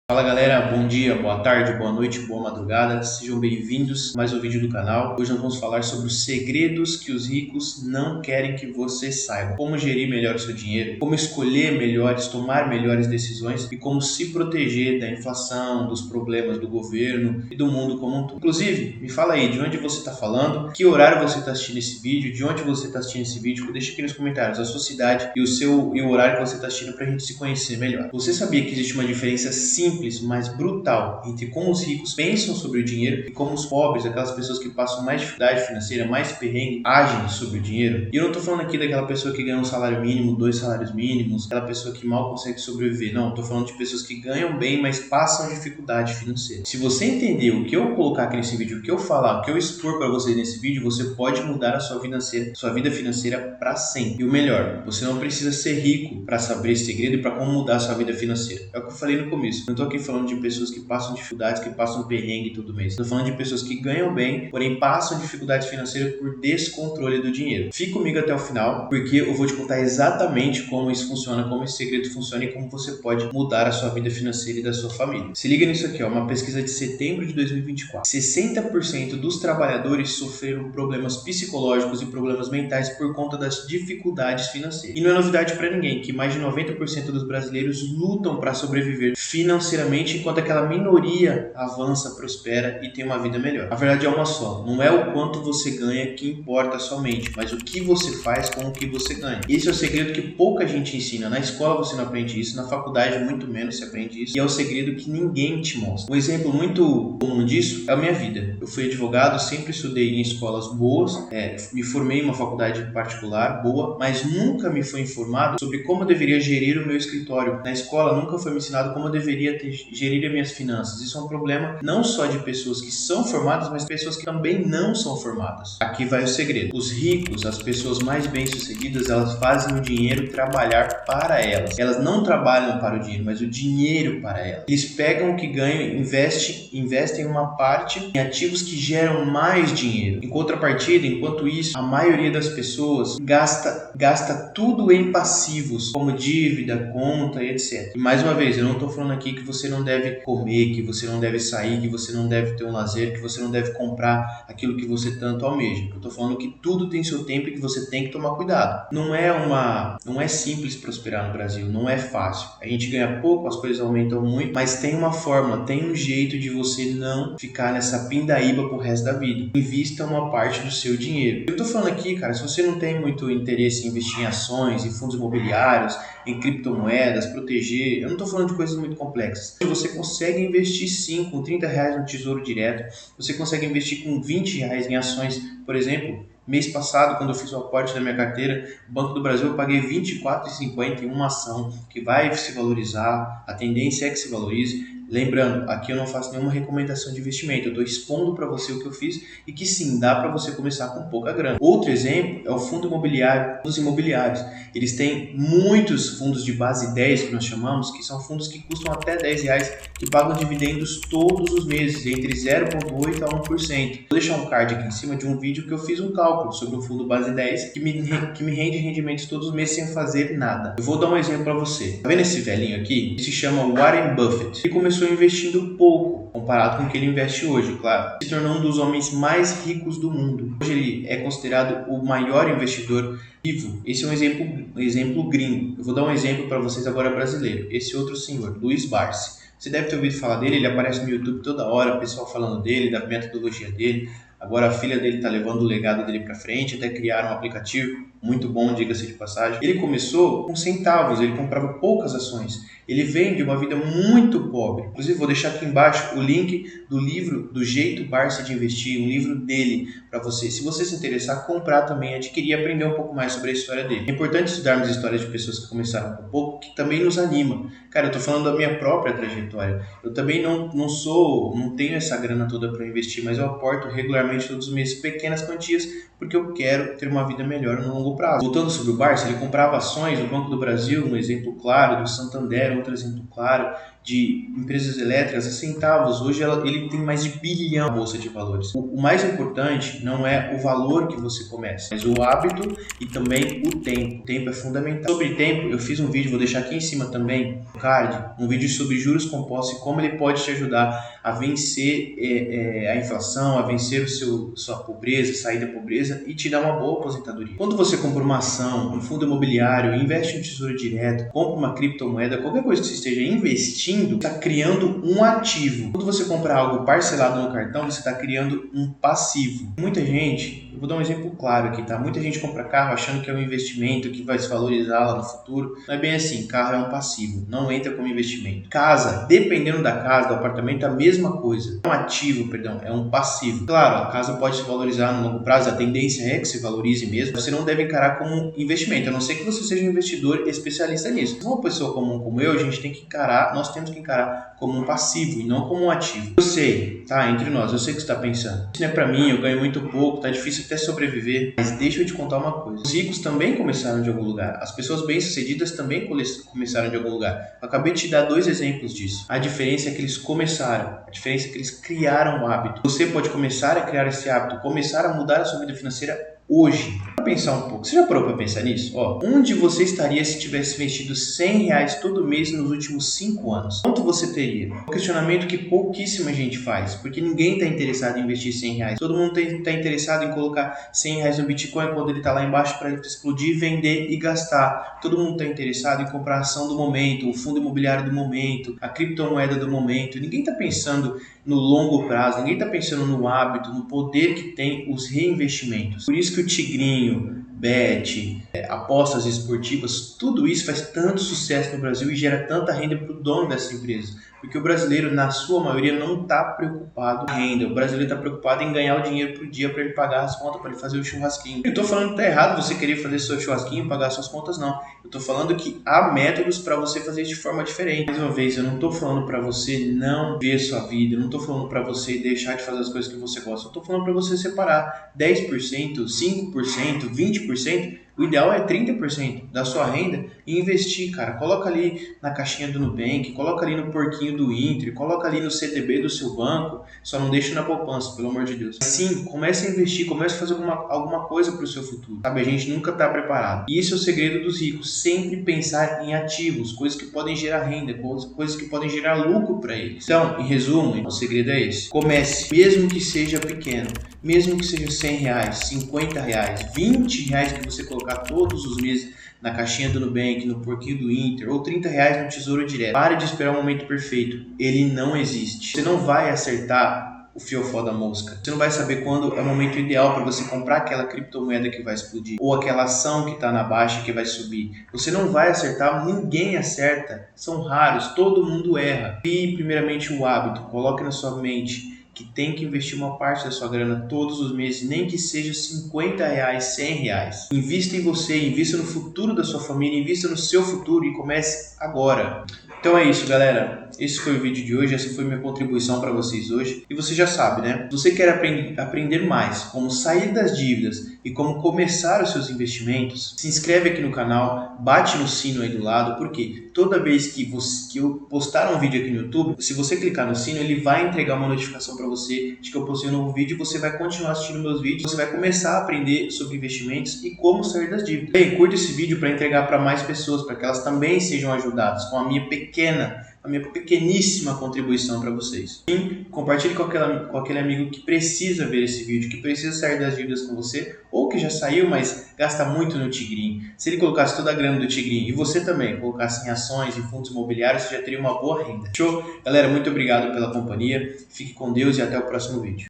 Fala galera, bom dia, boa tarde, boa noite, boa madrugada, sejam bem-vindos a mais um vídeo do canal. Hoje nós vamos falar sobre os segredos que os ricos não querem que você saiba. Como gerir melhor o seu dinheiro, como escolher melhores, tomar melhores decisões e como se proteger da inflação, dos problemas do governo e do mundo como um todo. Inclusive, me fala aí de onde você está falando, que horário você está assistindo esse vídeo, de onde você está assistindo esse vídeo, deixa aqui nos comentários a sua cidade e o horário que você está assistindo para a gente se conhecer melhor. Você sabia que existe uma diferença simples, mas brutal, entre como os ricos pensam sobre o dinheiro e como os pobres, aquelas pessoas que passam mais dificuldade financeira, mais perrengue, agem sobre o dinheiro? E eu não tô falando aqui daquela pessoa que ganha um salário mínimo, 2 salários mínimos, aquela pessoa que mal consegue sobreviver. Não, eu tô falando de pessoas que ganham bem, mas passam dificuldade financeira. Se você entender o que eu colocar aqui nesse vídeo, o que eu falar, o que eu expor para você nesse vídeo, você pode mudar a sua vida financeira para sempre. E o melhor, você não precisa ser rico para saber esse segredo e para como mudar a sua vida financeira. É o que eu falei no começo. Não tô aqui falando de pessoas que passam dificuldades, que passam perrengue todo mês. Estou falando de pessoas que ganham bem, porém passam dificuldades financeiras por descontrole do dinheiro. Fique comigo até o final, porque eu vou te contar exatamente como isso funciona, como esse segredo funciona e como você pode mudar a sua vida financeira e da sua família. Se liga nisso aqui, ó, uma pesquisa de setembro de 2024. 60% dos trabalhadores sofreram problemas psicológicos e problemas mentais por conta das dificuldades financeiras. E não é novidade para ninguém que mais de 90% dos brasileiros lutam para sobreviver financeiramente, enquanto aquela minoria avança, prospera e tem uma vida melhor. A verdade é uma só, não é o quanto você ganha que importa somente, mas o que você faz com o que você ganha. Esse é o segredo que pouca gente ensina. Na escola você não aprende isso, na faculdade muito menos se aprende isso, e é o segredo que ninguém te mostra. Um exemplo muito comum disso é a minha vida. Eu fui advogado, sempre estudei em escolas boas, me formei em uma faculdade particular boa, mas nunca me foi informado sobre como eu deveria gerir o meu escritório. Na escola nunca foi me ensinado como eu deveria gerir as minhas finanças. Isso é um problema não só de pessoas que são formadas, mas pessoas que também não são formadas. Aqui vai o segredo. Os ricos, as pessoas mais bem-sucedidas, elas fazem o dinheiro trabalhar para elas. Elas não trabalham para o dinheiro, mas o dinheiro para elas. Eles pegam o que ganham, investem uma parte em ativos que geram mais dinheiro. Em contrapartida, enquanto isso, a maioria das pessoas gasta tudo em passivos, como dívida, conta e etc. E mais uma vez, eu não estou falando aqui que você não deve comer, que você não deve sair, que você não deve ter um lazer, que você não deve comprar aquilo que você tanto almeja. Eu estou falando que tudo tem seu tempo e que você tem que tomar cuidado. Não é simples prosperar no Brasil, não é fácil. A gente ganha pouco, as coisas aumentam muito, mas tem uma fórmula, tem um jeito de você não ficar nessa pindaíba pro resto da vida. Invista uma parte do seu dinheiro. Eu estou falando aqui, cara, se você não tem muito interesse em investir em ações, em fundos imobiliários, em criptomoedas, proteger, eu não estou falando de coisas muito complexas. Você consegue investir sim com R$ 30 no Tesouro Direto, você consegue investir com R$ 20 em ações, por exemplo. Mês passado, quando eu fiz o aporte da minha carteira, o Banco do Brasil, eu paguei R$ 24,50 em uma ação que vai se valorizar, a tendência é que se valorize. Lembrando, aqui eu não faço nenhuma recomendação de investimento, eu estou expondo para você o que eu fiz e que sim, dá para você começar com pouca grana. Outro exemplo é o fundo imobiliário, fundos imobiliários. Eles têm muitos fundos de base 10, que nós chamamos, que são fundos que custam até R$ 10, que pagam dividendos todos os meses, entre 0,8% a 1%. Vou deixar um card aqui em cima de um vídeo que eu fiz um cálculo sobre o fundo base 10, que me rende rendimentos todos os meses sem fazer nada. Eu vou dar um exemplo para você. Tá vendo esse velhinho aqui? Ele se chama Warren Buffett. Ele começou investindo pouco, comparado com o que ele investe hoje, claro. Se tornou um dos homens mais ricos do mundo. Hoje ele é considerado o maior investidor vivo. Esse é um exemplo gringo. Eu vou dar um exemplo para vocês agora brasileiro. Esse outro senhor, Luiz Barsi. Você deve ter ouvido falar dele, ele aparece no YouTube toda hora, o pessoal falando dele, da metodologia dele. Agora a filha dele está levando o legado dele para frente, até criaram um aplicativo muito bom, diga-se de passagem. Ele começou com centavos, ele comprava poucas ações. Ele vem de uma vida muito pobre. Inclusive, vou deixar aqui embaixo o link do livro Do Jeito Barsi de Investir, um livro dele para você. Se você se interessar, comprar também, adquirir e aprender um pouco mais sobre a história dele. É importante estudarmos histórias de pessoas que começaram com pouco, que também nos anima. Cara, eu tô falando da minha própria trajetória. Eu também não tenho essa grana toda para investir, mas eu aporto regularmente todos os meses pequenas quantias, porque eu quero ter uma vida melhor no longo prazo. Voltando sobre o Barsi, ele comprava ações do Banco do Brasil, um exemplo claro, do Santander, outro exemplo claro. de empresas elétricas a centavos. Hoje ele tem mais de bilhão na bolsa de valores. O mais importante não é o valor que você começa, mas o hábito e também o tempo. O tempo é fundamental. Sobre tempo, eu fiz um vídeo, vou deixar aqui em cima também, no card, um vídeo sobre juros compostos e como ele pode te ajudar a vencer a inflação, a vencer sua pobreza, sair da pobreza e te dar uma boa aposentadoria. Quando você compra uma ação, um fundo imobiliário, investe em tesouro direto, compra uma criptomoeda, qualquer coisa que você esteja investindo, está criando um ativo. Quando você compra algo parcelado no cartão, você está criando um passivo. Muita gente, eu vou dar um exemplo claro aqui, tá? Muita gente compra carro achando que é um investimento que vai se valorizar lá no futuro. Não é bem assim, carro é um passivo, não entra como investimento. Casa, dependendo da casa, do apartamento, a mesma coisa. É um ativo, perdão, é um passivo. Claro, a casa pode se valorizar no longo prazo, a tendência é que se valorize mesmo. Você não deve encarar como investimento, a não ser que você seja um investidor especialista nisso. Uma pessoa comum como eu, a gente tem que encarar, nós temos que encarar como um passivo e não como um ativo. Eu sei, tá, entre nós, eu sei o que você está pensando. Isso não é pra mim, eu ganho muito pouco, tá difícil até sobreviver. Mas deixa eu te contar uma coisa. Os ricos também começaram de algum lugar. As pessoas bem-sucedidas também começaram de algum lugar. Eu acabei de te dar 2 exemplos disso. A diferença é que eles começaram. A diferença é que eles criaram o hábito. Você pode começar a criar esse hábito, começar a mudar a sua vida financeira hoje. Para pensar um pouco, você já parou para pensar nisso? Onde você estaria se tivesse investido R$100 todo mês nos últimos 5 anos? Quanto você teria? Um questionamento que pouquíssima gente faz, porque ninguém está interessado em investir R$100. Todo mundo está interessado em colocar R$100 no Bitcoin quando ele está lá embaixo para explodir, vender e gastar. Todo mundo está interessado em comprar a ação do momento, o fundo imobiliário do momento, a criptomoeda do momento. Ninguém está pensando no longo prazo, ninguém está pensando no hábito, no poder que tem os reinvestimentos. Por isso que o Tigrinho, Bet, apostas esportivas, tudo isso faz tanto sucesso no Brasil e gera tanta renda para o dono dessa empresa. Porque o brasileiro, na sua maioria, não está preocupado com a renda. O brasileiro está preocupado em ganhar o dinheiro por dia para ele pagar as contas, para ele fazer o churrasquinho. Eu estou falando que está errado você querer fazer seu churrasquinho e pagar suas contas, não. Eu estou falando que há métodos para você fazer isso de forma diferente. Mais uma vez, eu não estou falando para você não ver sua vida, eu não estou falando para você deixar de fazer as coisas que você gosta. Eu estou falando para você separar 10%, 5%, 20%. O ideal é 30% da sua renda e investir, cara. Coloca ali na caixinha do Nubank, coloca ali no porquinho do Inter, coloca ali no CDB do seu banco, só não deixa na poupança, pelo amor de Deus. Sim, comece a investir, comece a fazer alguma coisa para o seu futuro, sabe? A gente nunca está preparado. E esse é o segredo dos ricos, sempre pensar em ativos, coisas que podem gerar renda, coisas que podem gerar lucro para eles. Então, em resumo, o segredo é esse. Comece, mesmo que seja pequeno, mesmo que seja R$100, R$50, R$20 que você colocar todos os meses na caixinha do Nubank, no porquinho do Inter, ou R$30 no Tesouro Direto. Pare de esperar o momento perfeito. Ele não existe. Você não vai acertar o fiofó da mosca. Você não vai saber quando é o momento ideal para você comprar aquela criptomoeda que vai explodir, ou aquela ação que está na baixa que vai subir. Você não vai acertar, ninguém acerta. São raros, todo mundo erra. E primeiramente o hábito. Coloque na sua mente que tem que investir uma parte da sua grana todos os meses, nem que seja R$50, R$100. Invista em você, invista no futuro da sua família, invista no seu futuro e comece agora. Então é isso, galera. Esse foi o vídeo de hoje, essa foi minha contribuição para vocês hoje. E você já sabe, né? Se você quer aprender mais como sair das dívidas e como começar os seus investimentos, se inscreve aqui no canal, bate no sino aí do lado, porque toda vez que eu postar um vídeo aqui no YouTube, se você clicar no sino, ele vai entregar uma notificação para você de que eu postei um novo vídeo e você vai continuar assistindo meus vídeos, você vai começar a aprender sobre investimentos e como sair das dívidas. Bem, curta esse vídeo para entregar para mais pessoas, para que elas também sejam ajudadas com a minha pequeníssima contribuição para vocês. E compartilhe com aquele amigo que precisa ver esse vídeo, que precisa sair das dívidas com você, ou que já saiu, mas gasta muito no Tigrinho. Se ele colocasse toda a grana do Tigrinho e você também colocasse em ações e fundos imobiliários, você já teria uma boa renda. Show? Galera, muito obrigado pela companhia. Fique com Deus e até o próximo vídeo.